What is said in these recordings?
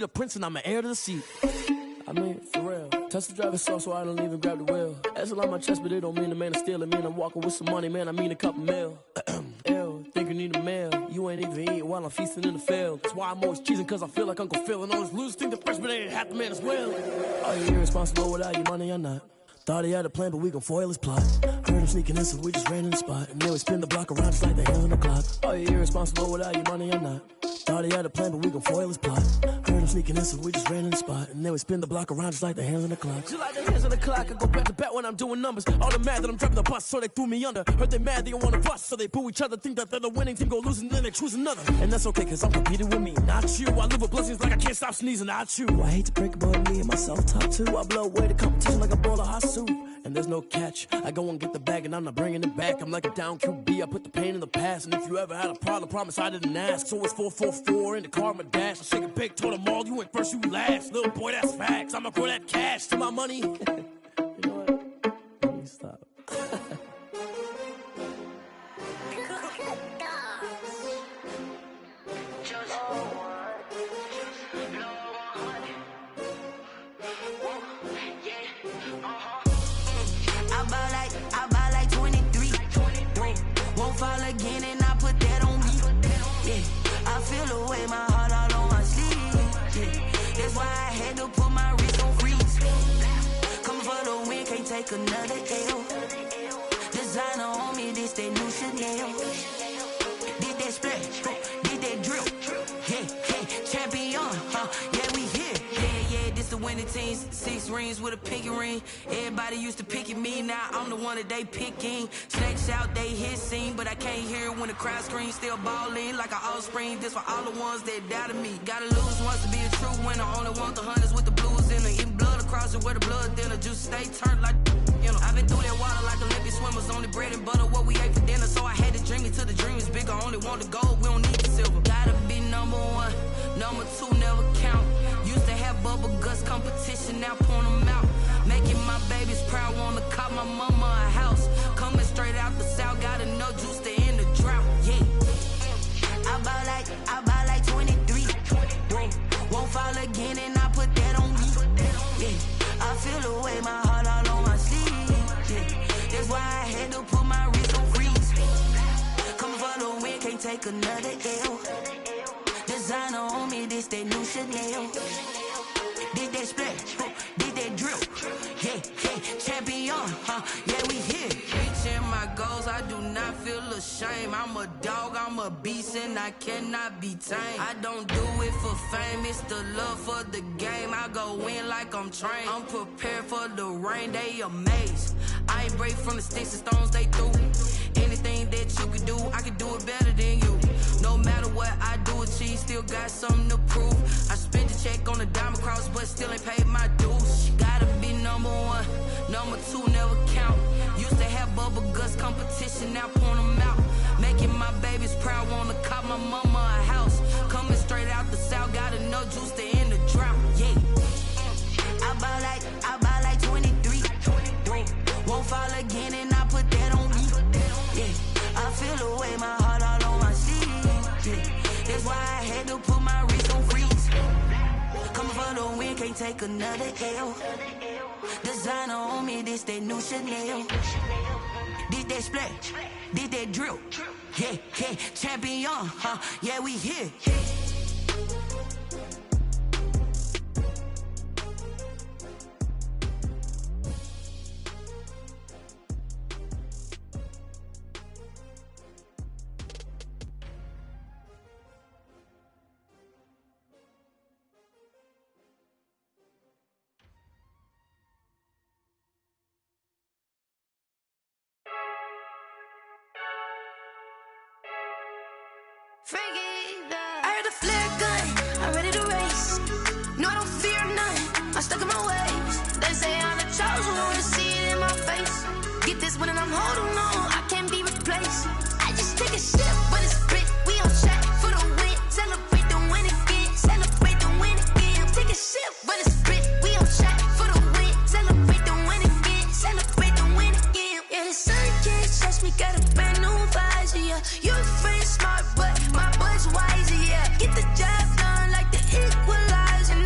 the prince and I'm an heir to the seat. I mean, for real. Tesla driving soft, so I don't even grab the wheel. That's a lot on my chest, but it don't mean the man is stealing. Mean I'm walking with some money, man. I mean a couple mil. Ew, think you need a meal. You ain't even eating while I'm feasting in the field. That's why I'm always cheesing, cause I feel like Uncle Phil. And all this losers think the freshman ain't half the man as well. Are you irresponsible without your money or not? Thought he had a plan, but we gon' foil his plot. Heard him sneaking in, so we just ran in the spot. And then we spin the block around just like the hands on the clock. Are you irresponsible without your money or not? Thought he had a plan, but we gon' foil his plot. Heard him sneaking in, so we just ran in the spot. And then we spin the block around just like the hands on the clock. Just like the hands on the clock, I go back to back when I'm doing numbers. All the mad that I'm driving the bus, so they threw me under. Heard they mad, they don't wanna bust, so they boo each other. Think that they're the winning team, go losing, then they choose another. And that's okay, cause I'm competing with me, not you. I live with blessings like I can't stop sneezing, not you. I hate to break it, but me and myself top two. I blow away the competition like a bowl of hot soup. And there's no catch. I go and get the bag and I'm not bringing it back. I'm like a down QB, I put the pain in the past. And if you ever had a problem, promise I didn't ask. So it's 444 in the car, my dash. I shake a big, told them all, you ain't first, you last. Little boy, that's facts. I'ma grow that cash to my money. You know what? Let me stop. I buy like 23. Won't fall again and I put that on me. Yeah, I feel away my heart all on my sleeve. Yeah, that's why I had to put my wrist on freeze. Coming for the win, can't take another L. Designer on me, this that new Chanel. Did that splash, did that drill. Yeah, champion, yeah, we here. Yeah, this the winning teams. 6 rings with a pinky ring. Everybody used to pick at me, now I'm the one that they picking. Snakes out, they hit scene, but I can't hear it when the crowd screams. Still balling like an offspring. This for all the ones that doubted me. Gotta lose once to be a true winner. Only want the hunters with the blues in it. Eating blood across it where the blood dinner. Juice stay turned like, you know. I've been through that water like Olympic swimmers. Only bread and butter, what we ate for dinner. So I had to dream it till the dream is bigger. Only want the gold, we don't need the silver. Gotta be number 1, number 2 never count. Used to have bubble guts competition, now point them out. Making my babies proud, wanna cop my mama a house. Coming straight out the south, got enough juice to end the drought. Yeah, I buy like 23. Won't fall again and I put that on me. Yeah, I feel away my heart all on my sleeve. Yeah, that's why I had to put my wrist on freeze. Coming for the win, can't take another L. Designer on me, this that new Chanel. Did that splash, did that drill. Yeah, champion, yeah, we here. Reaching my goals, I do not feel ashamed. I'm a dog, I'm a beast, and I cannot be tamed. I don't do it for fame, it's the love for the game. I go in like I'm trained. I'm prepared for the rain, they amazed. I ain't break from the sticks and stones they threw. Anything that you could do, I could do it better than you. No matter what I do achieve, still got something to prove. I spent the check on the diamond cross, but still ain't paid my dues. Gotta be number 1, number 2 never count. Used to have bubble guts competition, now point them out. Making my babies proud, wanna cop my mama a house. Coming straight out the south, got enough juice to end the drought. Yeah, I buy like 23. Won't fall again and I put that on me. Yeah, I feel away my heart all on my sleeve. Yeah, that's why I had to put my wrist on freeze. Coming for the win, can't take another L. Designer on me, this that new Chanel. Did that splash, did that drill. Yeah, champion, yeah, we here. I heard a flare gun, I'm ready to race. No, I don't fear none, I'm stuck in my ways. They say I'm the chosen one, to see it in my face. Get this one and I'm holding on, I can't be replaced. I just take a sip, but it's split, we on track for the win. Celebrate the win again, celebrate the win again. Take a sip, but it's split, we on track for the win. Celebrate the win again, celebrate the win again. Yeah, the sun can't touch me, got a brand new visor, yeah. You're a friend smart, but my bud's wiser, yeah. Get the job done like the equalizer.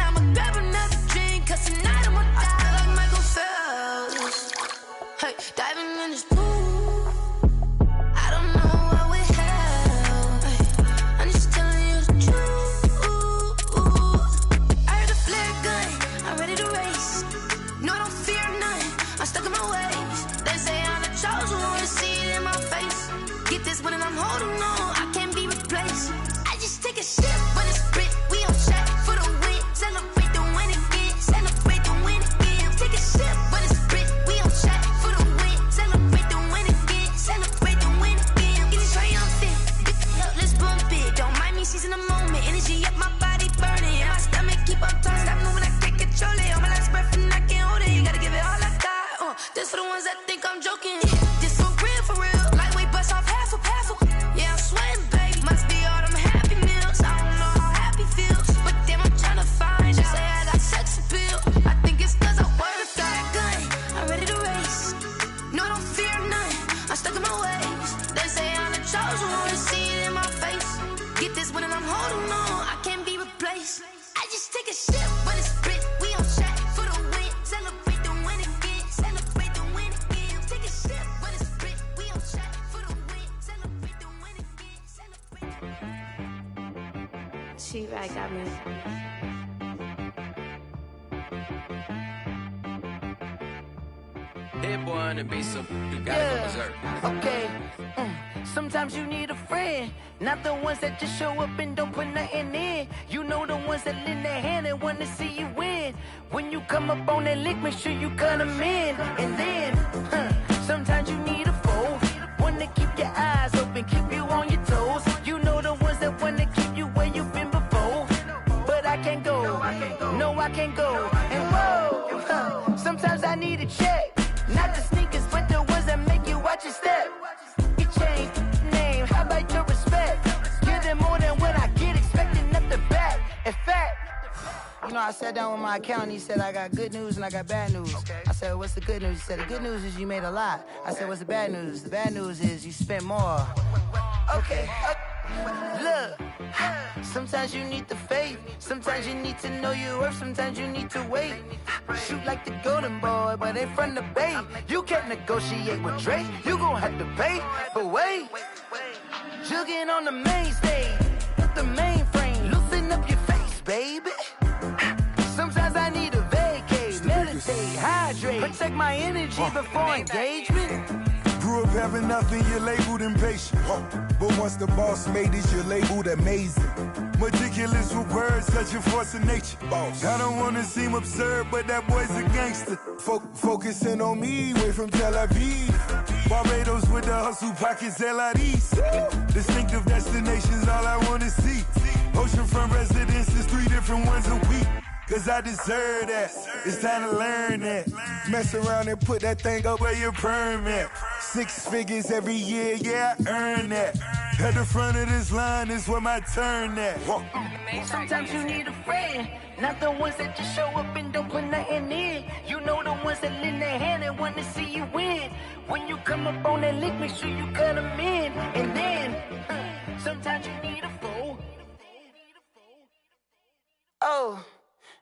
a sip when it's split. We on track for the win. Celebrate the win again. Celebrate the win again. Take a sip when it's split. We on track for the win. Celebrate the win again. Celebrate. She right got me. Hit boy on the beat, so you gotta go berserk. Okay. Sometimes you need a friend, not the ones that just show up and don't put nothing in. You know the ones that lend their hand and want to see you win. When you come up on that lick, make sure you cut them in. And then, sometimes you need a foe, one to keep your eyes open, keep you on your toes. You know the ones that want to keep you where you've been before. But I can't go, no I can't go. And whoa, sometimes I need a check. Not the sneakers, but the ones that make you watch your step. You change name, how about your respect? Give them more than what I get, expecting nothing back. In fact, you know, I sat down with my accountant, he said I got good news and I got bad news. I said, what's the good news? He said, the good news is you made a lot. I said, what's the bad news? The bad news is you spent more. Okay. Look, sometimes you need the faith, sometimes you need to know your worth, sometimes you need to wait. Shoot like the golden boy, but in front of the bay. You can't negotiate with Drake, you gon' have to pay. But wait, jugging on the main stage, the mainframe, loosen up your face, baby. Sometimes I need a vacate, meditate, hydrate, protect my energy before engagement. Grew up having nothing, you're labeled impatient. But once the boss made it, you're labeled amazing. Meticulous with words, such a force of nature. I don't wanna seem absurd, but that boy's a gangster. Focusing on me, way from Tel Aviv. Barbados with the hustle pockets, LIDs. Distinctive destinations, all I wanna see. Oceanfront residences, 3 different ones a week. Cause I deserve that, it's time to learn that. Mess around and put that thing up where your permit. 6 figures every year, yeah, I earn that. At the front of this line is where my turn at. Sometimes you need a friend, not the ones that just show up and don't put nothing in. You know the ones that lend their hand and want to see you win. When you come up on that lick, make sure you cut them in. And then, sometimes you need a foe. Oh.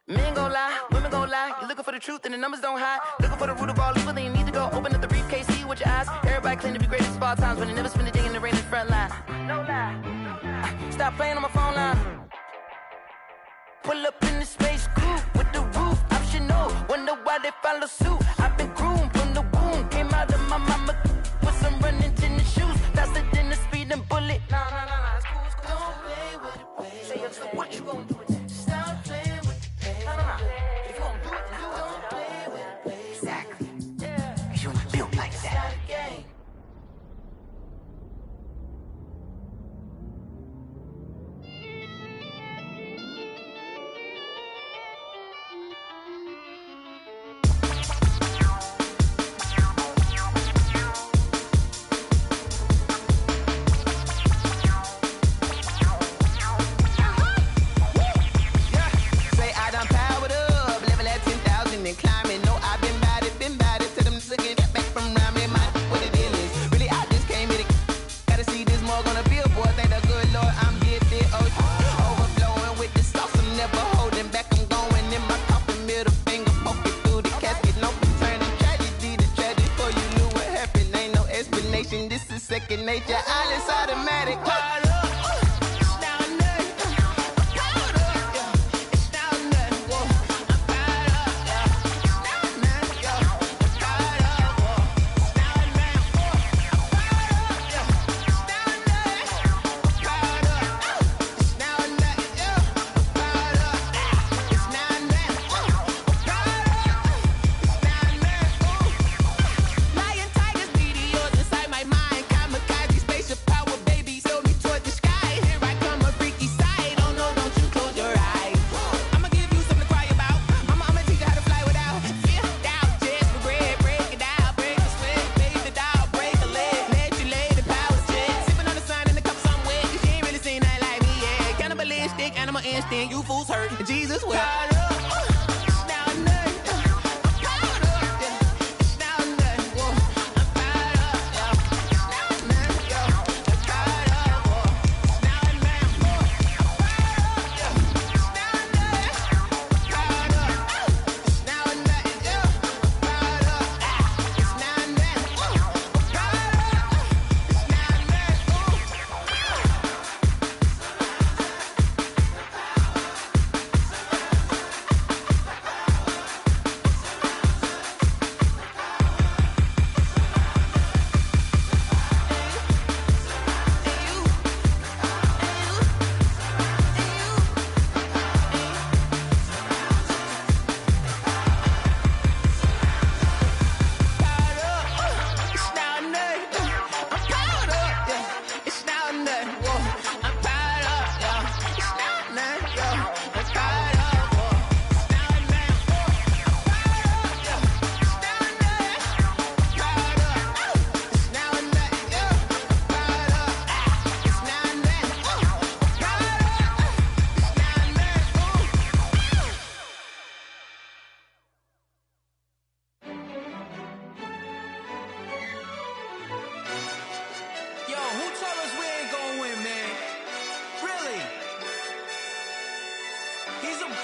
Men gon' lie, women gon' lie. You're looking for the truth and the numbers don't hide. Looking for the root of all evil, then you need to go open up the briefcase, see with your eyes. Everybody claim to be greatest of all times, but they never spend a day in the rain in the front line. No lie. Stop playing on my phone line. Pull up in the space coupe with the roof optional. Wonder why they follow suit. I've been groomed from the womb. Came out of my mama with some running tennis shoes. Faster than the speeding bullet. Nah, it's cool, it's cool. Don't play with it, baby. Say so what you gon' do with it? Stop playing with it. If you gon' do it, then you don't play with it, baby. Exactly. Yeah. Cause you're not built like that. This is second nature, all is automatic.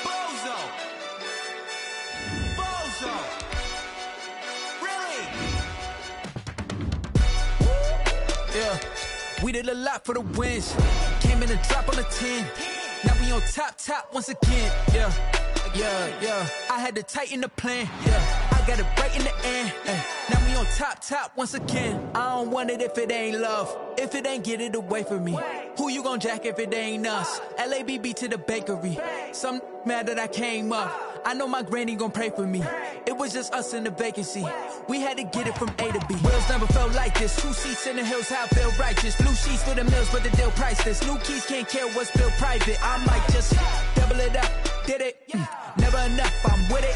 bozo. Bozo. Really? Yeah, we did a lot for the wins. Came in a drop on the 10. Now we on top once again. Yeah. I had to tighten the plan. Yeah, I got it right in the end. Now we on top once again. I don't want it if it ain't love. If it ain't, get it away from me. Who you gon' jack if it ain't us? LABB to the bakery. Some mad that I came up. I know my granny gon' pray for me. It was just us in the vacancy. We had to get it from A to B. Wheels never felt like this. 2 seats in the hills, how I feel righteous. Blue sheets for the mills, but the deal priceless. New keys can't care what's built private. I might just double it up. Did it? Never enough, I'm with it.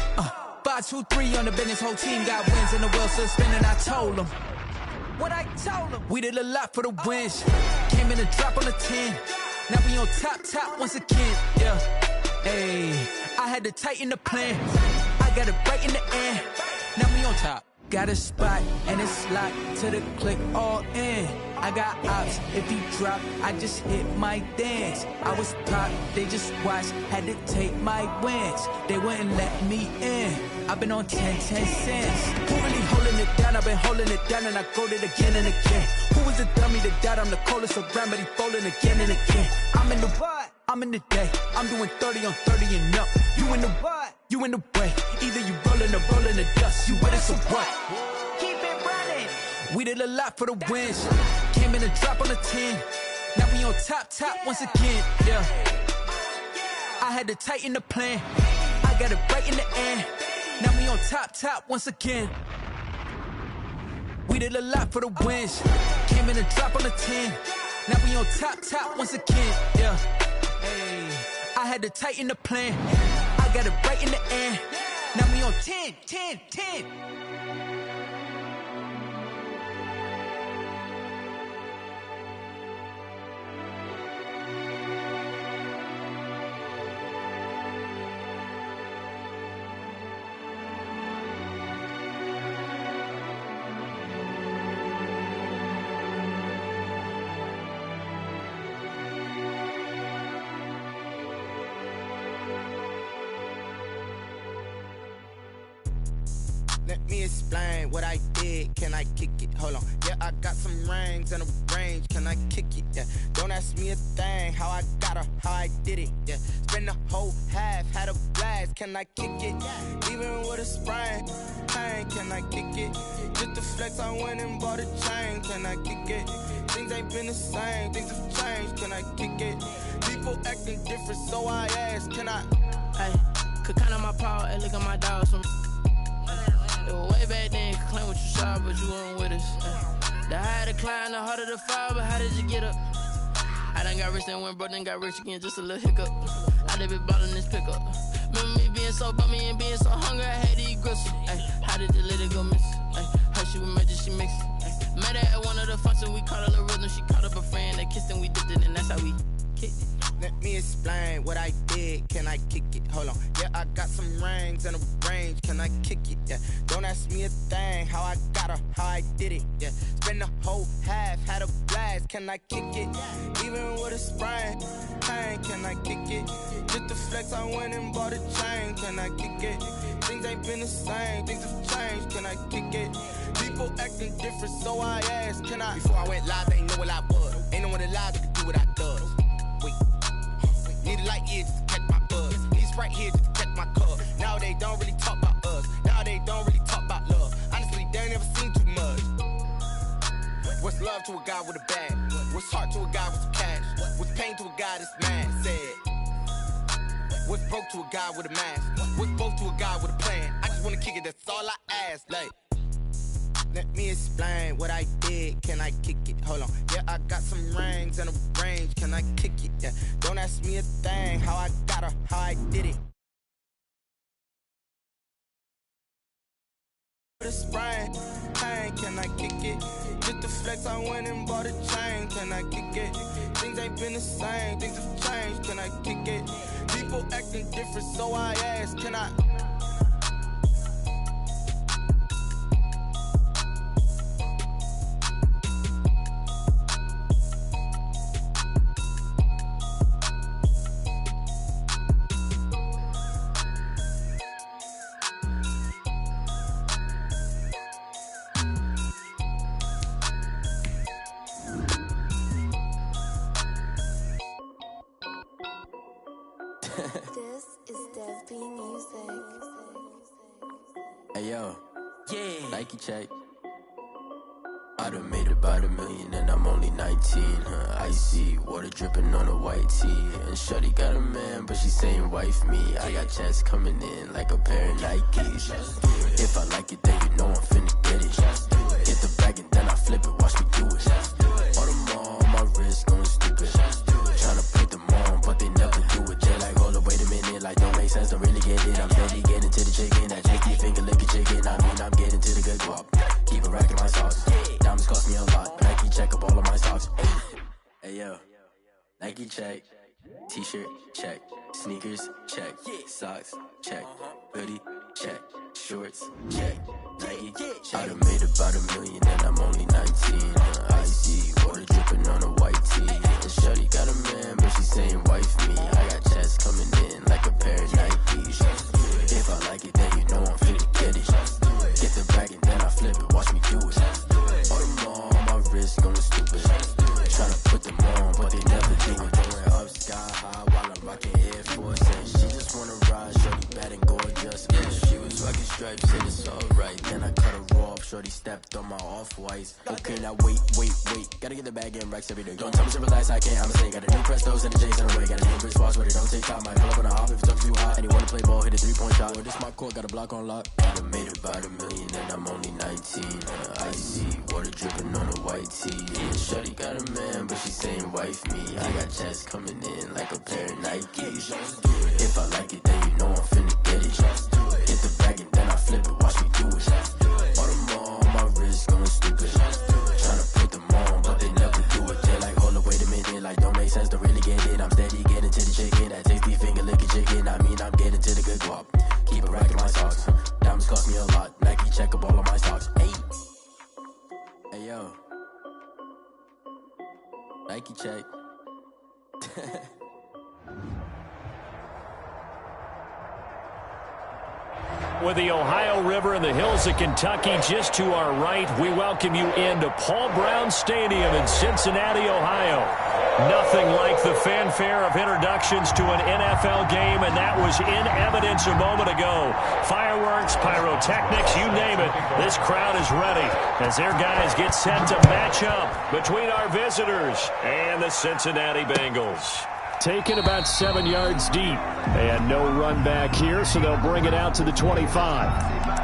5, 2, 3 on the business. Whole team got wins and the wheels still spinning. I told them what I told them. We did a lot for the wins. Came in a drop on the 10. Now we on top once again. Yeah. Hey, I had to tighten the plan. I got it right in the end. Now we on top. Got a spot and it's locked to the click all in. I got ops, if he drop, I just hit my dance. I was pop, they just watched, had to take my wins. They wouldn't let me in. I've been on 10 cents. Who really holding it down? I've been holding it down and I go it again and again. Who was the dummy that died? I'm the coldest around, but he folding again and again. I'm in the what? I'm in the day. I'm doing 30 on 30 and up. You in the what? You in the way. Either you rolling or rolling the dust. You with us or what? Keep it running. We did a lot for the wins. Came in a drop on the 10. Now we on top once again. Yeah. I had to tighten the plan. I got it right in the end. Now we on top once again. We did a lot for the wins. Came in a drop on the 10. Now we on top once again. Yeah. Hey, I had to tighten the plan. I got it right in the end. Now we on 10. Let me explain what I did. Can I kick it? Hold on. Yeah, I got some rings and a range. Can I kick it? Yeah. Don't ask me a thing. How I got her, how I did it. Yeah. Spend the whole half, had a blast. Can I kick it? Even with a sprain. Pain, can I kick it? Just to flex, I went and bought a chain. Can I kick it? Things ain't been the same. Things have changed. Can I kick it? People acting different, so I ask. Can I? Hey, could count on my power and look at my dogs from. It was way back then, could claim what you saw, but you weren't with us. The higher the climb, the harder the fall, but how did you get up? I done got rich, then went broke, then got rich again, just a little hiccup. I done been ballin' this pickup. Remember me being so bummy and being so hungry, I had to eat gristle. How did the little go miss? Her she was magic, she mixed. Met her at one of the functions, we caught a little rhythm, she caught up a friend, they kissed and we dipped it, and that's how we kicked it. Let me explain what I did. Can I kick it? Hold on. Yeah, I got some rings and a range. Can I kick it? Yeah. Don't ask me a thing. How I got her, how I did it. Yeah. Spend the whole half, had a blast. Can I kick it? Even with a sprain. Pain, can I kick it? Just to flex, I went and bought a chain. Can I kick it? Things ain't been the same. Things have changed. Can I kick it? People acting different, so I asked. Can I? Before I went live, they ain't know what I was. Ain't no one alive that could do what I does. Wait. Need a light here just to catch my buzz. Need Sprite here just to catch my cup. Now they don't really talk about us. Now they don't really talk about love. Honestly, they ain't never seen too much. What's love to a guy with a bag? What's heart to a guy with some cash? What's pain to a guy that's mad? Said. What's broke to a guy with a mask? What's both to a guy with a plan? I just wanna kick it, that's all I ask. Like, let me explain what I did. Can I kick it? Hold on. Yeah, I got some rings and a range. Can I kick it? Yeah. Don't ask me a thing. How I got her, how I did it. The sprain, pain, can I kick it? Just to flex, I went and bought a chain. Can I kick it? Things ain't been the same. Things have changed. Can I kick it? People acting different, so I ask. Can I? Hey yo, Yeah. Nike check. I done made about $1 million and I'm only 19. Icy water dripping on a white tee. And shorty got a man, but she saying wife me. I got checks coming in like a pair of Nikes. If I like it, then you know I'm finna get it. Get the bag and then I flip it, watch me do it. All them on my wrist going stupid. Tryna put them on, but they never do it. They're like, hold up, wait a minute, like don't make sense, don't really get it. I'm steady getting to the chicken, that chicky finger licking chicken. I mean, I'm getting to the good guap. Keep a rack in my socks. Diamonds cost me a lot. Nike check up all of my socks. Hey yo, Nike check. T-shirt check. Sneakers check. Socks check. Hoodie check. Shorts check. Nike. I done made about $1 million and I'm only 19. Icy water dripping on a white tee. And shorty got a man, but she saying wife me. I got checks coming in like a pair of Nikes. If I like it, then you know I'm finna get it. Get the bag and then I flip it, watch me do it. All them on my wrist going stupid. Tryna put them on, but they never do it. Going up sky high while I'm rocking Air Force. And she just wanna ride, shorty bad and gorgeous. Yeah, she was rocking stripes, said it's alright. Then I cut her off, shorty stepped on my off-whites. Okay, now wait. Gotta get the bag and racks every day. Don't tell me to relax, I can't, I'ma say. Got a new Prestos and a J's on the way. Got a new British watch, but it don't take time. Might pull up on a hop if it's up too hot. And you wanna play ball, hit a 3-point shot. Or this my court, got a block on lock. I done made about $1 million and I'm only 19. Icy water dripping on a white tee. And shorty got a man, but she saying wife me. I got checks coming in like a pair of Nikes. If I like it, then you know I'm finna get it. Get the bag and then I flip it, watch me do it. All them on my wrist going stupid. Tryna put them on, but they never do it. They're like, hold up, wait a minute, like don't make sense, don't really get it. I'm steady getting to the chicken, that tasty finger licking chicken. I mean, I'm getting to the good guap. Keep a rack in my socks. Diamonds cost me a lot. Nike check up all of my socks. Hey yo, Nike check. With the Ohio River and the hills of Kentucky just to our right, we welcome you into Paul Brown Stadium in Cincinnati, Ohio. Nothing like the fanfare of introductions to an NFL game, and that was in evidence a moment ago. Fireworks, pyrotechnics, you name it, this crowd is ready as their guys get set to match up between our visitors and the Cincinnati Bengals. Taken about 7 yards deep, and no run back here, so they'll bring it out to the 25.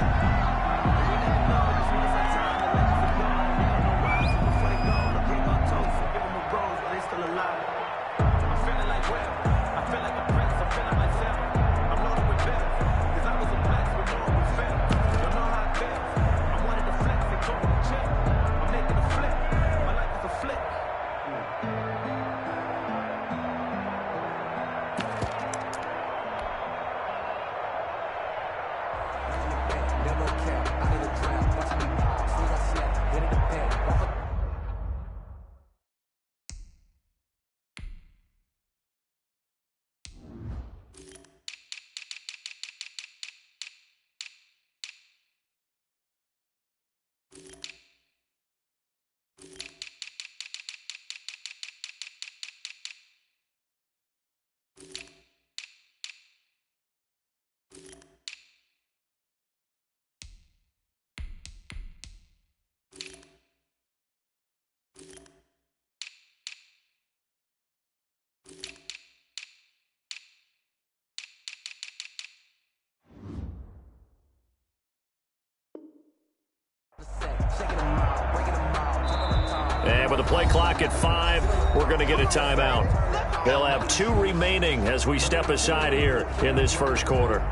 And with the play clock at 5, we're going to get a timeout. They'll have 2 remaining as we step aside here in this first quarter.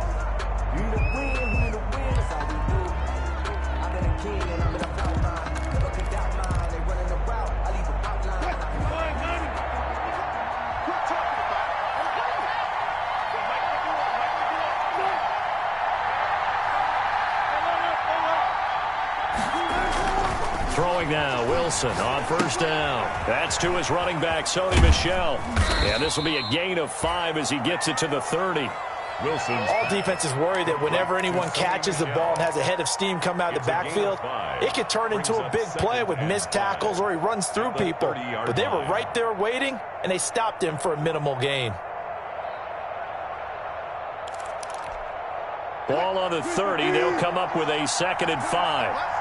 Throwing now, Wilson on first down. That's to his running back, Sony Michel. And this will be a gain of 5 as he gets it to the 30. Wilson. All defenses worry that whenever anyone catches the ball and has a head of steam come out of the backfield, it could turn into a big play with missed tackles or he runs through people. But they were right there waiting, and they stopped him for a minimal gain. Ball on the 30. They'll come up with a 2nd and 5.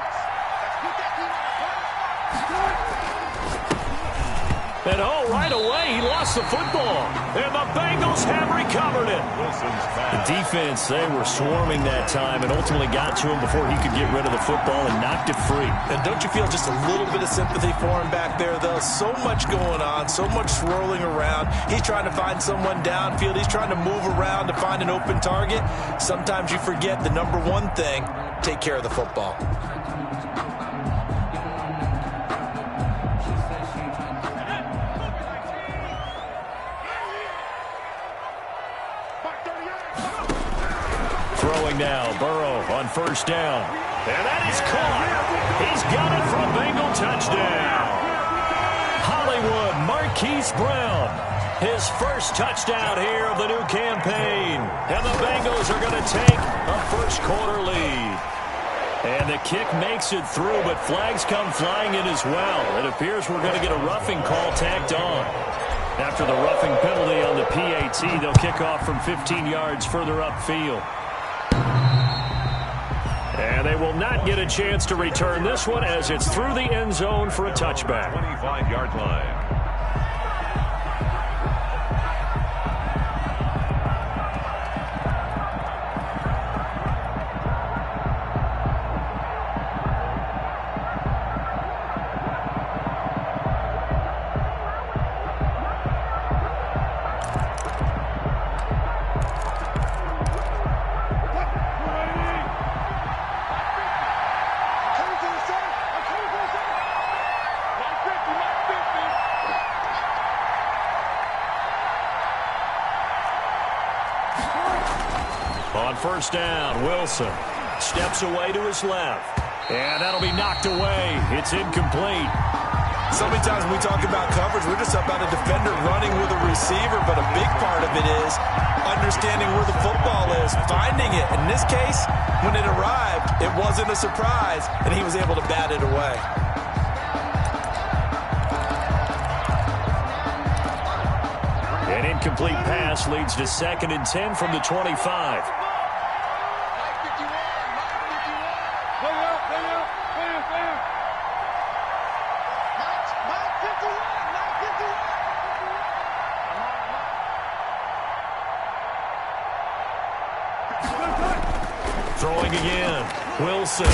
And right away, he lost the football. And the Bengals have recovered it. The defense, they were swarming that time and ultimately got to him before he could get rid of the football and knocked it free. And don't you feel just a little bit of sympathy for him back there, though? So much going on, so much swirling around. He's trying to find someone downfield. He's trying to move around to find an open target. Sometimes you forget the number one thing, take care of the football. Throwing now, Burrow on 1st down. And that is caught. He's got it for a Bengal touchdown. Hollywood, Marquise Brown. His first touchdown here of the new campaign. And the Bengals are going to take a first-quarter lead. And the kick makes it through, but flags come flying in as well. It appears we're going to get a roughing call tacked on. After the roughing penalty on the PAT, they'll kick off from 15 yards further upfield. And they will not get a chance to return this one as it's through the end zone for a touchback. 25-yard line. On 1st down, Wilson steps away to his left. And that'll be knocked away. It's incomplete. So many times when we talk about coverage, we're just about a defender running with a receiver, but a big part of it is understanding where the football is, finding it. In this case, when it arrived, it wasn't a surprise, and he was able to bat it away. An incomplete pass leads to 2nd and 10 from the 25. Throwing again, Wilson.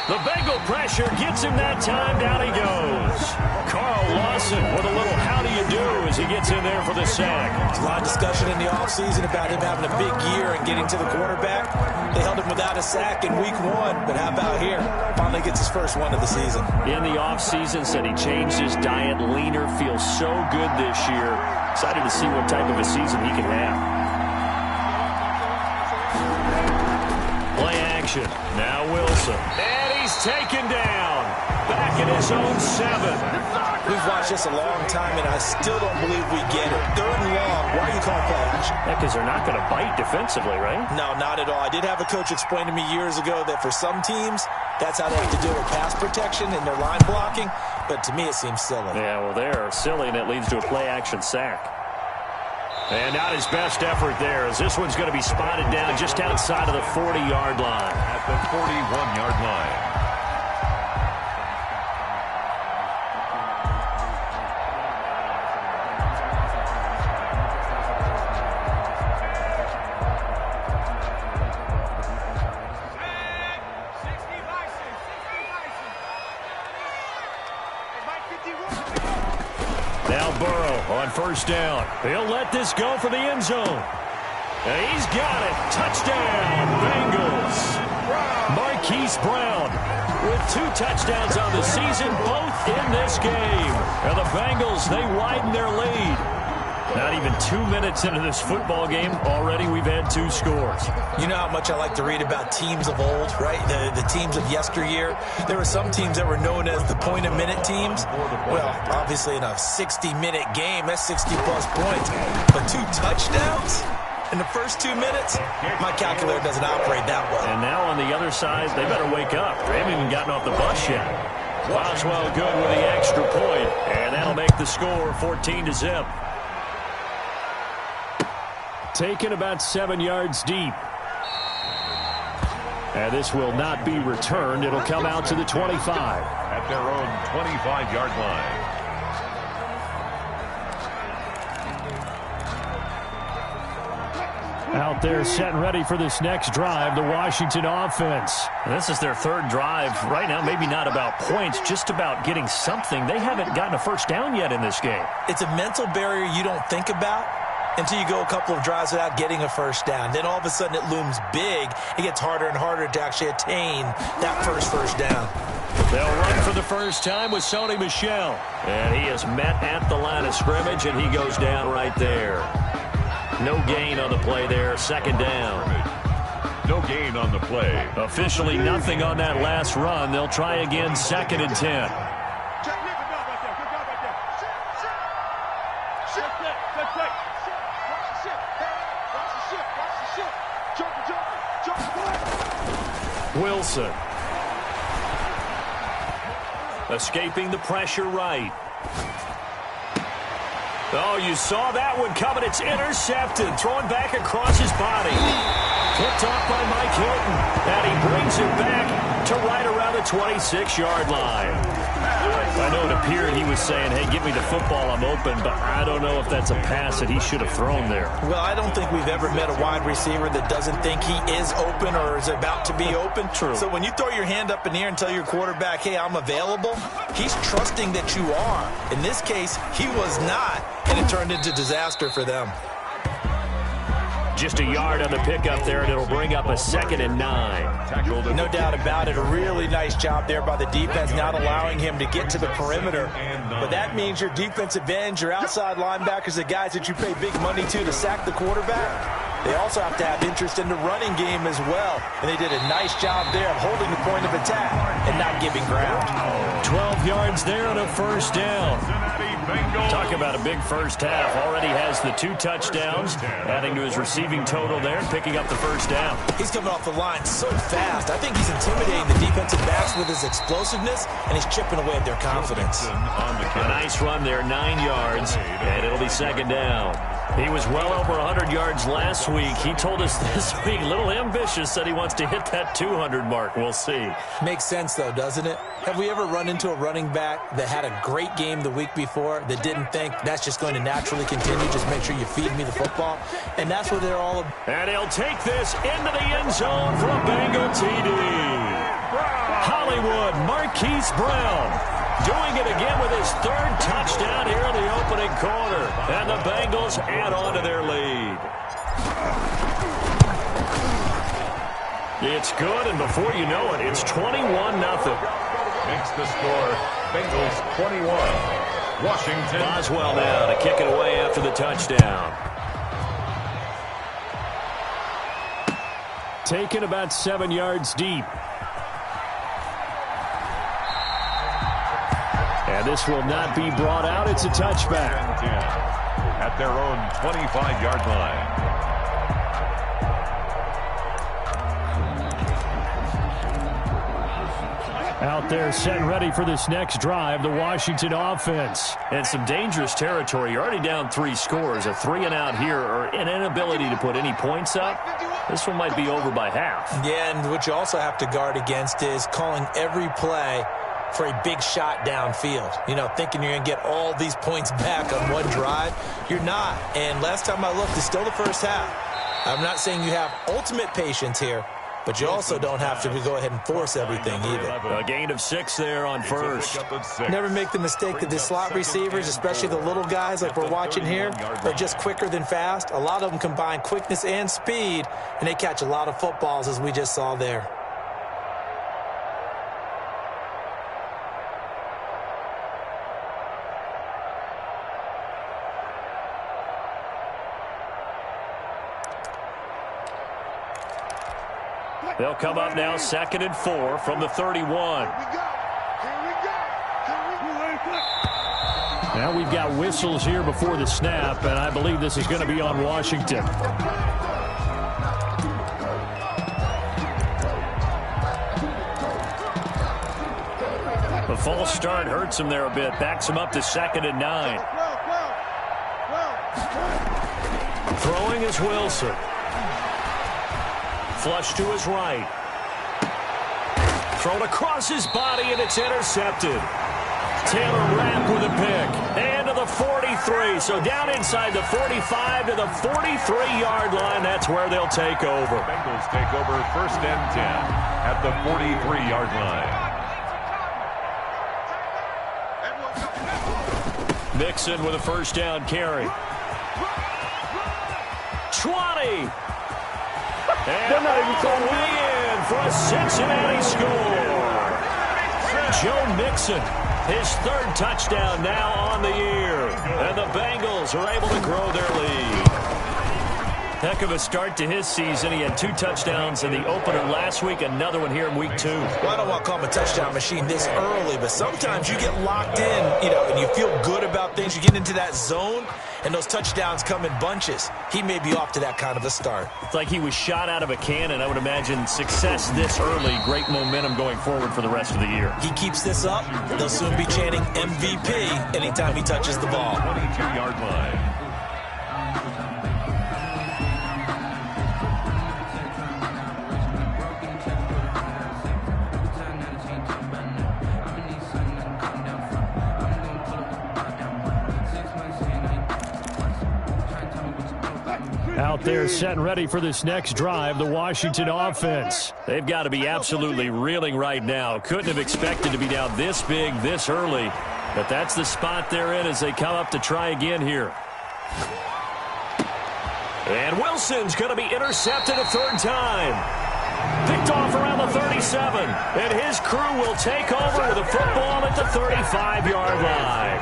The Bengal pressure gets him that time. Down he goes. Carl Lawson with a little how do you do as he gets in there for the sack. There's a lot of discussion in the offseason about him having a big year and getting to the quarterback. They held him without a sack in week 1, but how about here? Finally gets his first one of the season. In the offseason, said he changed his diet, leaner, feels so good this year. Excited to see what type of a season he can have. Play action. Now Wilson. And he's taken down. Back in his own 7. We've watched this a long time, and I still don't believe we get it. 3rd and long. Why are you calling play action? Yeah, because they're not going to bite defensively, right? No, not at all. I did have a coach explain to me years ago that for some teams, that's how they have to deal with pass protection and their line blocking. But to me, it seems silly. Yeah, well, they're silly, and it leads to a play-action sack. And not his best effort there, as this one's going to be spotted down just outside of the 40-yard line. At the 41-yard line. Now Burrow on 1st down. He'll let this go for the end zone. And he's got it. Touchdown, Bengals. Marquise Brown with 2 touchdowns on the season, both in this game. And the Bengals, they widen their lead. Not even 2 minutes into this football game, already we've had 2 scores. You know how much I like to read about teams of old, right? The teams of yesteryear. There were some teams that were known as the point-a-minute teams. Well, obviously in a 60-minute game, that's 60-plus points. But 2 touchdowns in the first 2 minutes? My calculator doesn't operate that well. And now on the other side, they better wake up. They haven't even gotten off the bus yet. Boswell good with the extra point, and that'll make the score 14-0. Taken about 7 yards deep. And this will not be returned. It'll come out to the 25. At their own 25-yard line. Out there set and ready for this next drive, the Washington offense. This is their third drive. Right now, maybe not about points, just about getting something. They haven't gotten a first down yet in this game. It's a mental barrier you don't think about until you go a couple of drives without getting a first down. Then all of a sudden it looms big. It gets harder and harder to actually attain that first down. They'll run for the first time with Sony Michel. And he is met at the line of scrimmage, and he goes down right there. No gain on the play there, second down. No gain on the play. Officially nothing on that last run. They'll try again, 2nd and 10. Wilson. Escaping the pressure right. Oh, you saw that one coming. It's intercepted. Throwing back across his body. Picked off by Mike Hilton. And he brings it back to right around the 26-yard line. I know it appeared he was saying, hey, give me the football, I'm open, but I don't know if that's a pass that he should have thrown there. Well, I don't think we've ever met a wide receiver that doesn't think he is open or is about to be open. True. So when you throw your hand up in the air and tell your quarterback, hey, I'm available, he's trusting that you are. In this case, he was not, and it turned into disaster for them. Just a yard on the pickup there, and it'll bring up a 2nd and 9. No doubt about it. A really nice job there by the defense, not allowing him to get to the perimeter. But that means your defensive ends, your outside linebackers, the guys that you pay big money to sack the quarterback, they also have to have interest in the running game as well. And they did a nice job there of holding the point of attack and not giving ground. 12 yards there on a first down. Talk about a big first half. Already has the 2 touchdowns, adding to his receiving total there and picking up the first down. He's coming off the line so fast. I think he's intimidating the defensive backs with his explosiveness, and he's chipping away at their confidence. A nice run there, 9 yards, and it'll be 2nd down. He was well over 100 yards last week. He told us this week, a little ambitious, said he wants to hit that 200 mark. We'll see. Makes sense, though, doesn't it? Have we ever run into a running back that had a great game the week before that didn't think that's just going to naturally continue? Just make sure you feed me the football. And that's what they're all about. And he'll take this into the end zone for a Bengal TD. Hollywood Marquise Brown doing it again with his 3rd touchdown here in the opening quarter. And the Bengals add on to their lead. It's good, and before you know it, it's 21-0. Makes the score Bengals 21. Washington. Boswell now to kick it away after the touchdown. Taken about 7 yards deep. And this will not be brought out. It's a touchback. At their own 25-yard line. Out there set and ready for this next drive, the Washington offense. And some dangerous territory. You're already down 3 scores. A 3-and-out here, or an inability to put any points up. This one might be over by half. Yeah, and what you also have to guard against is calling every play for a big shot downfield. You know, thinking you're going to get all these points back on one drive. You're not. And last time I looked, it's still the first half. I'm not saying you have ultimate patience here, but you also don't have to go ahead and force everything either. A gain of 6 there on first. Never make the mistake that the slot receivers, especially the little guys like we're watching here, are just quicker than fast. A lot of them combine quickness and speed, and they catch a lot of footballs, as we just saw there. They'll come up now 2nd and 4 from the 31. Now we've got whistles here before the snap, and I believe this is going to be on Washington. The false start hurts him there a bit. Backs him up to 2nd and 9. Throwing is Wilson. Flush to his right. Thrown across his body, and it's intercepted. Taylor Rapp with a pick. And to the 43. So down inside the 45 to the 43-yard line. That's where they'll take over. Bengals take over 1st and 10 at the 43-yard line. Mixon with a first down carry. 20. And they're not even going way in for a Cincinnati score. Joe Mixon, his 3rd touchdown now on the year. And the Bengals are able to grow their lead. Heck of a start to his season. He had 2 touchdowns in the opener last week, another one here in week 2. Well, I don't want to call him a touchdown machine this early, but sometimes you get locked in, and you feel good about things. You get into that zone, and those touchdowns come in bunches. He may be off to that kind of a start. It's like he was shot out of a cannon. I would imagine success this early, great momentum going forward for the rest of the year. He keeps this up, they'll soon be chanting MVP anytime he touches the ball. 22-yard line. Out there set and ready for this next drive, the Washington offense. They've got to be absolutely reeling right now. Couldn't have expected to be down this big, this early. But that's the spot they're in as they come up to try again here. And Wilson's going to be intercepted a 3rd time. Picked off around the 37. And his crew will take over with a football at the 35-yard line.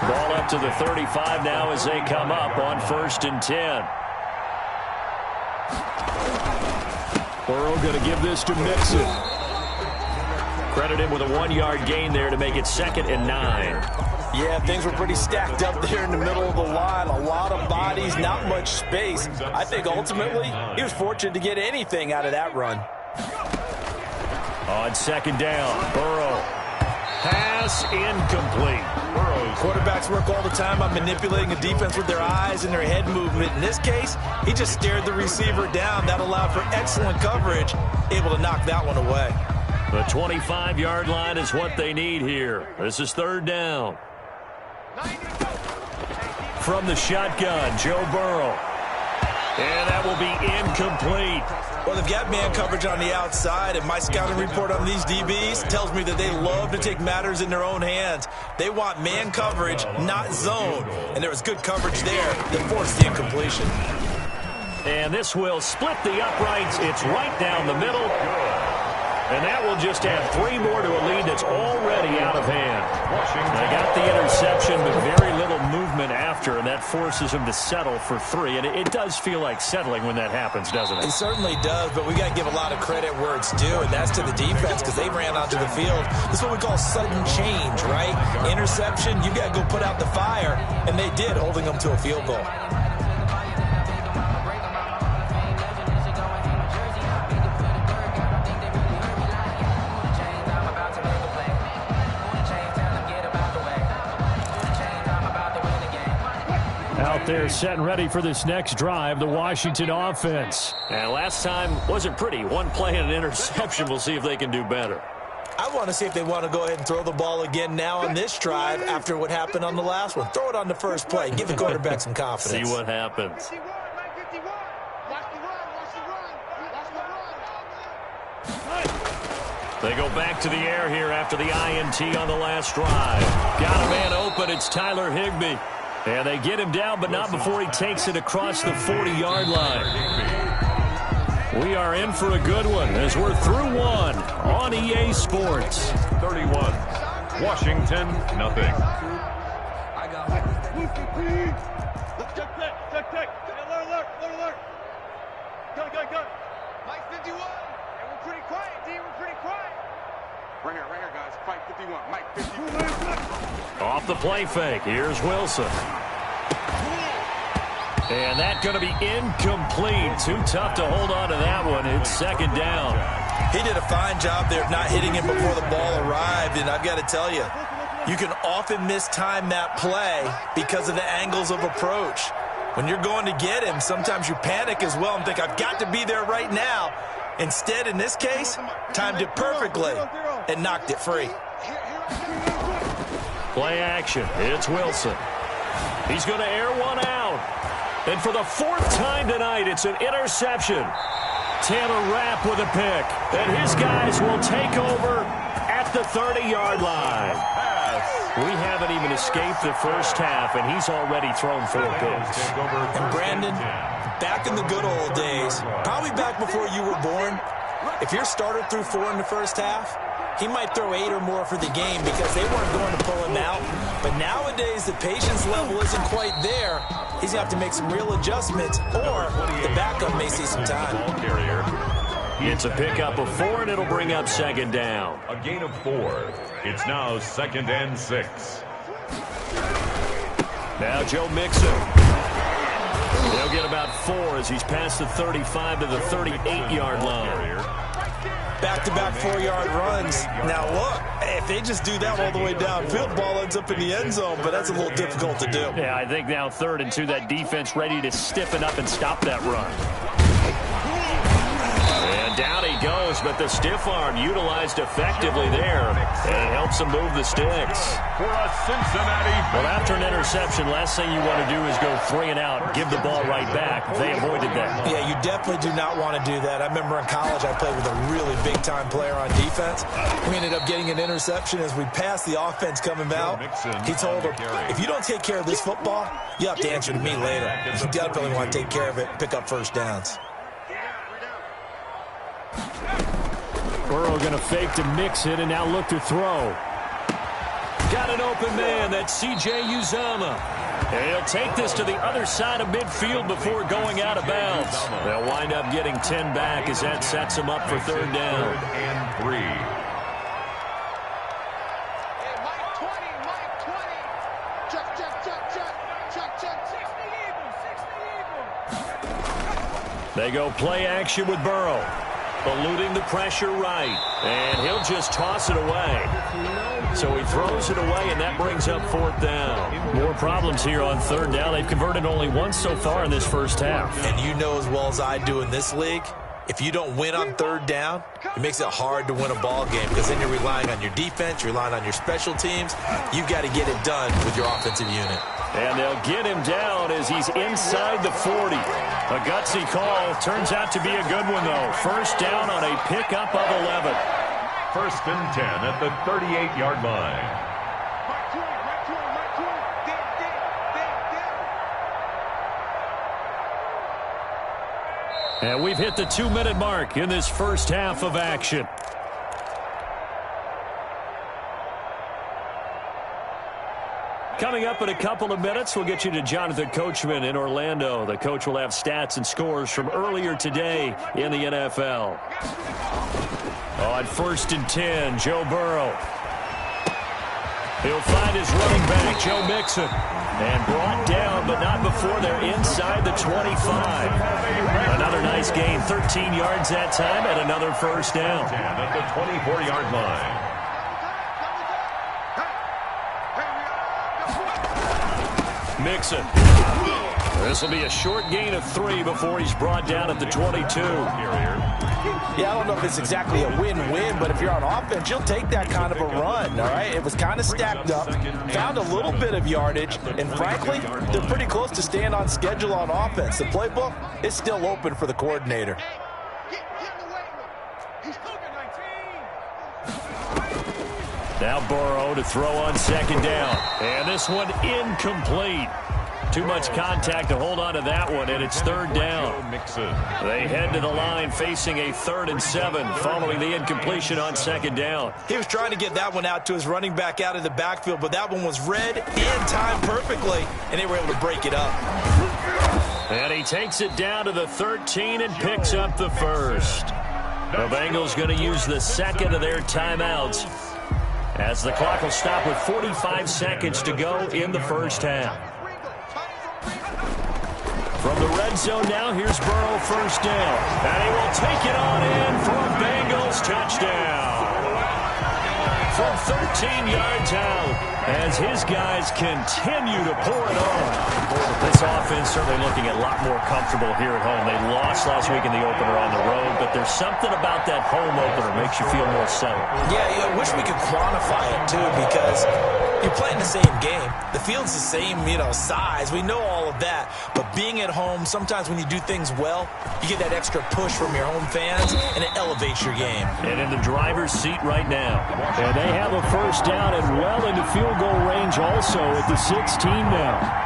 Ball up to the 35 now as they come up on 1st and 10. Burrow going to give this to Mixon. Credit him with a 1-yard gain there to make it 2nd and 9. Yeah, things were pretty stacked up there in the middle of the line. A lot of bodies, not much space. I think ultimately he was fortunate to get anything out of that run. On 2nd down, Burrow. Pass incomplete. Quarterbacks work all the time on manipulating a defense with their eyes and their head movement. In this case, he just stared the receiver down. That allowed for excellent coverage, able to knock that one away. The 25-yard line is what they need here. This is 3rd down. From the shotgun, Joe Burrow. And that will be incomplete. Well, they've got man coverage on the outside, and my scouting report on these DBs tells me that they love to take matters in their own hands. They want man coverage, not zone. And there was good coverage there that forced the incompletion. And this will split the uprights. It's right down the middle. And that will just add 3 more to a lead that's already out of hand. They got the interception, but very little movement after, and that forces them to settle for 3. And it does feel like settling when that happens, doesn't it? It certainly does, but we got to give a lot of credit where it's due, and that's to the defense because they ran onto the field. This is what we call sudden change, right? Interception, you got to go put out the fire, and they did, holding them to a field goal. Out there set and ready for this next drive, the Washington offense. And last time wasn't pretty. 1 play and an interception. We'll see if they can do better. I want to see if they want to go ahead and throw the ball again now on this drive after what happened on the last one. Throw it on the first play. Give the quarterback some confidence. See what happens. They go back to the air here after the INT on the last drive. Got a man open. It's Tyler Higbee. And they get him down, but not before he takes it across the 40-yard line. We are in for a good one as we're through 1 on EA Sports. 31. Washington, nothing. I got it. Check. Alert. Go. Mike 51. And we're pretty quiet, D. We're pretty quiet. Right here, guys. Fight 51. Mike 51. Off the play fake. Here's Wilson. And that's going to be incomplete. Too tough to hold on to that one. It's 2nd down. He did a fine job there of not hitting him before the ball arrived, and I've got to tell you, you can often mistime that play because of the angles of approach. When you're going to get him, sometimes you panic as well and think, I've got to be there right now. Instead, in this case, timed it perfectly and knocked it free. Play action. It's Wilson. He's going to air one out. And for the fourth time tonight, it's an interception. Taylor Rapp with a pick. And his guys will take over at the 30-yard line. We haven't even escaped the first half, and he's already thrown 4 picks. And Brandon, back in the good old days, probably back before you were born, if your starter threw 4 in the first half, he might throw 8 or more for the game because they weren't going to pull him out. But nowadays, the patience level isn't quite there. He's going to have to make some real adjustments, or the backup may see some time. It's a pickup of 4, and it'll bring up second down. A gain of 4. It's now 2nd and 6. Now Joe Mixon. He'll get about 4 as he's past the 35 to the 38-yard line. Back-to-back 4-yard runs. Now, look, if they just do that all the way downfield, ball ends up in the end zone, but that's a little difficult to do. Yeah, I think now 3rd and 2, that defense ready to stiffen up and stop that run. And down he goes, but the stiff arm utilized effectively there. And it helps him move the sticks. For a Cincinnati. Well, after an interception, last thing you want to do is go 3 and out, give the ball right back. They avoided that. Yeah, you definitely do not want to do that. I remember in college I played with a really big-time player on defense. We ended up getting an interception as we passed the offense coming out. He told him, if you don't take care of this football, you have to answer to me later. You definitely want to take care of it, pick up first downs. Burrow going to fake to mix it and now look to throw. Got an open man. That's C.J. Uzomah. And he'll take this to the other side of midfield before going out of bounds. They'll wind up getting 10 back as that sets them up for 3rd down. 3rd and 3. They go play action with Burrow. Eluding the pressure right. And he'll just toss it away. So he throws it away, and that brings up 4th down. More problems here on 3rd down. They've converted only once so far in this first half. And you know as well as I do in this league, if you don't win on 3rd down, it makes it hard to win a ball game because then you're relying on your defense, you're relying on your special teams. You've got to get it done with your offensive unit. And they'll get him down as he's inside the 40. A gutsy call. Turns out to be a good one, though. First down on a pickup of 11. 1st and 10 at the 38-yard line. And we've hit the 2-minute mark in this first half of action. Coming up in a couple of minutes, we'll get you to Jonathan Coachman in Orlando. The coach will have stats and scores from earlier today in the NFL. On 1st and 10, Joe Burrow. He'll find his running back, Joe Mixon. And brought down, but not before they're inside the 25. Another nice gain, 13 yards that time, and another first down. At the 24-yard line. Mixon. This will be a short gain of 3 before he's brought down at the 22. Yeah, I don't know if it's exactly a win-win, but if you're on offense, you'll take that kind of a run, all right? It was kind of stacked up, found a little bit of yardage, and frankly, they're pretty close to staying on schedule on offense. The playbook is still open for the coordinator. Now Burrow to throw on 2nd down. And this one incomplete. Too much contact to hold on to that one, and it's 3rd down. They head to the line facing a 3rd and 7 following the incompletion on 2nd down. He was trying to get that one out to his running back out of the backfield, but that one was read and timed perfectly, and they were able to break it up. And he takes it down to the 13 and picks up the 1st. The Bengals going to use the 2nd of their timeouts as the clock will stop with 45 seconds to go in the first half. From the red zone now, here's Burrow, 1st down. And he will take it on in for a Bengals touchdown. From 13 yards out, as his guys continue to pour it on. This offense certainly looking a lot more comfortable here at home. They lost last week in the opener on the road, but they're There's something about that home opener makes you feel more settled. Yeah, I wish we could quantify it, too, because you're playing the same game. The field's the same, size. We know all of that. But being at home, sometimes when you do things well, you get that extra push from your home fans, and it elevates your game. And in the driver's seat right now. And they have a first down and well into field goal range also at the 16 now.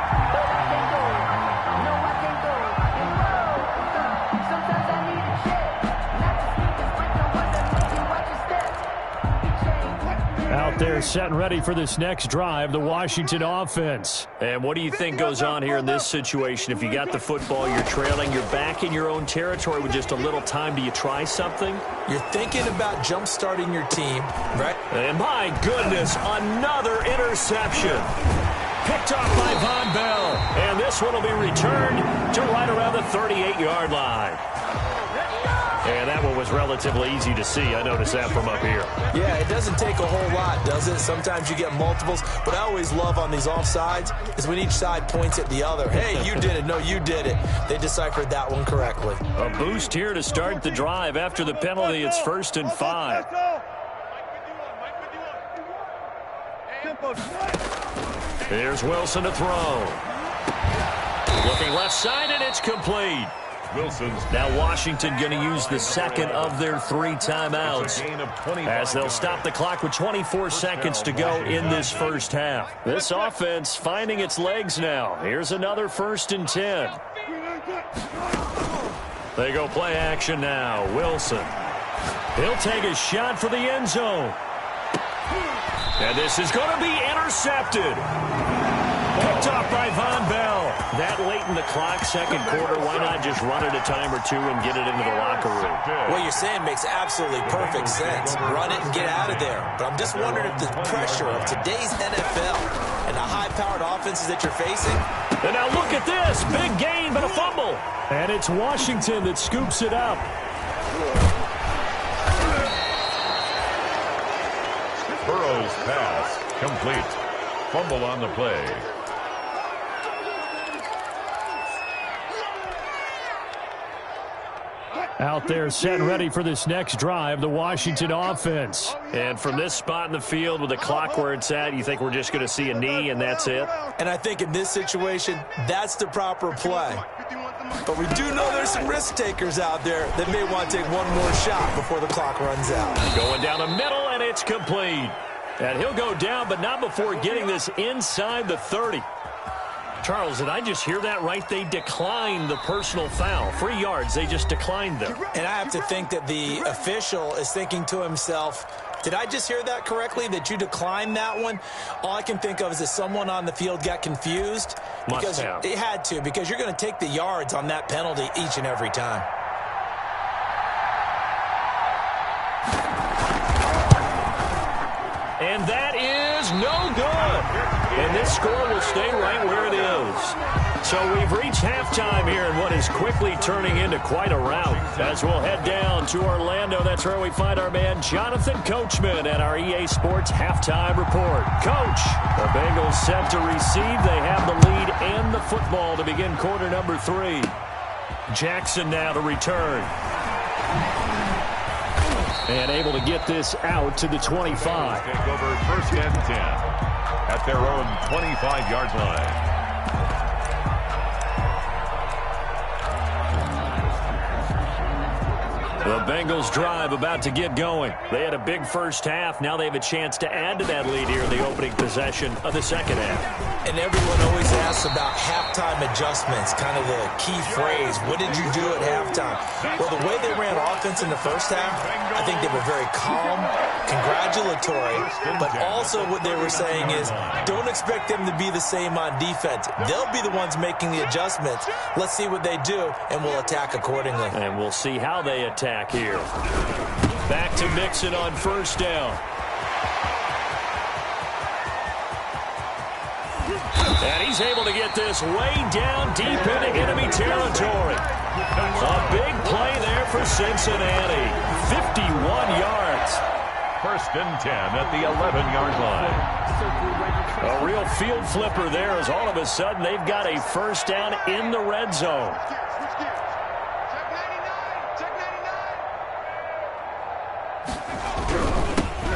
They're set and ready for this next drive, the Washington offense. And what do you think goes on here in this situation? If you got the football, you're trailing, you're back in your own territory with just a little time. Do you try something? You're thinking about jump-starting your team, right? And my goodness, another interception. Picked off by Von Bell. And this one will be returned to right around the 38-yard line. And that one was relatively easy to see. I noticed that from up here. Yeah, it doesn't take a whole lot, does it? Sometimes you get multiples. But I always love on these offsides is when each side points at the other. Hey, you did it. No, you did it. They deciphered that one correctly. A boost here to start the drive. After the penalty, it's 1st and 5. Here's Wilson to throw. Looking left side, and it's complete. Wilson's now Washington going to use the second of their 3 timeouts as they'll stop the clock with 24 seconds to go in this first half. This offense finding its legs now. Here's another 1st and 10. They go play action now. Wilson. He'll take a shot for the end zone. And this is going to be intercepted. Picked off by Von Bell. That late in the clock, second quarter, why not just run it a time or two and get it into the locker room? What you're saying makes absolutely perfect sense. Run it and get out of there. But I'm just wondering if the pressure of today's NFL and the high-powered offenses that you're facing. And now look at this. Big gain, but a fumble. And it's Washington that scoops it up. Burrow's pass complete. Fumble on the play. Out there set and ready for this next drive, the Washington offense. And from this spot in the field with the clock where it's at, you think we're just going to see a knee and that's it? And I think in this situation, that's the proper play. But we do know there's some risk takers out there that may want to take one more shot before the clock runs out. Going down the middle, and it's complete. And he'll go down, but not before getting this inside the 30. Charles, did I just hear that right? They declined the personal foul. 3 yards, they just declined them. And I have to think that the official is thinking to himself, did I just hear that correctly, that you declined that one? All I can think of is that someone on the field got confused. Must have. It had to, because you're going to take the yards on that penalty each and every time. And that is no good. And this score will stay right where it is. So we've reached halftime here in what is quickly turning into quite a rout. As we'll head down to Orlando, that's where we find our man Jonathan Coachman at our EA Sports Halftime Report. Coach, the Bengals set to receive. They have the lead and the football to begin quarter number 3. Jackson now to return. And able to get this out to the 25. Take over 1st and 10 at their own 25-yard line. The Bengals drive about to get going. They had a big first half. Now they have a chance to add to that lead here in the opening possession of the second half. And everyone always asks about halftime adjustments, kind of the key phrase. What did you do at halftime? Well, the way they ran offense in the first half, I think they were very calm, congratulatory, but also what they were saying is don't expect them to be the same on defense. They'll be the ones making the adjustments. Let's see what they do, and we'll attack accordingly. And we'll see how they attack here. Back to Mixon on first down. And he's able to get this way down deep into enemy territory. A big play there for Cincinnati. 51 yards. 1st and 10 at the 11-yard line. A real field flipper there as all of a sudden they've got a first down in the red zone.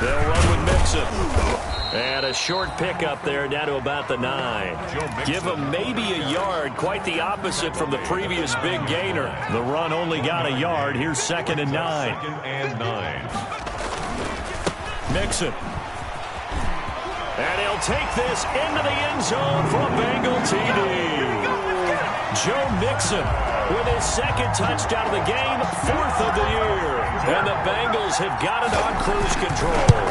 They'll run with Mixon. And a short pickup there down to about the 9. Give him maybe a yard. Quite the opposite from the previous big gainer. The run only got a yard. Here's 2nd and 9. 2nd and 9. Mixon. And he'll take this into the end zone for a Bengal TD. Joe Mixon with his 2nd touchdown of the game, 4th of the year. And the Bengals have got it on cruise control.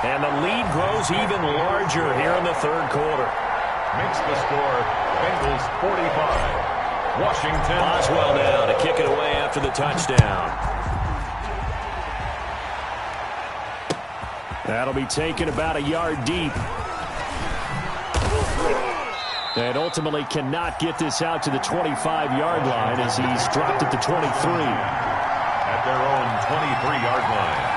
And the lead grows even larger here in the 3rd quarter. Makes the score Bengals 45. Washington. Boswell now to kick it away after the touchdown. That'll be taken about a yard deep. And ultimately cannot get this out to the 25-yard line as he's dropped at the 23. At their own 23-yard line.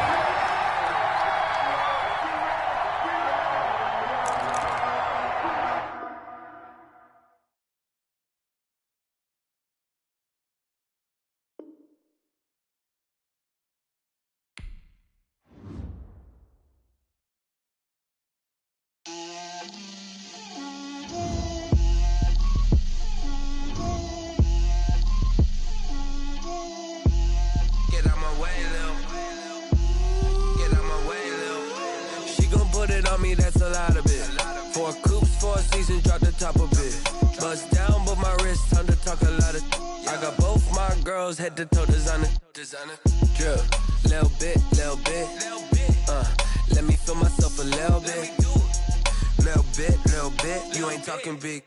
That's a lot of it. 4 coops, 4 seasons, drop the top of it. Bust down, but my wrist, time to talk a lot of. I got both my girls head to toe designer. Drip, little bit. Let me feel myself a little bit. Little bit. You ain't talking big.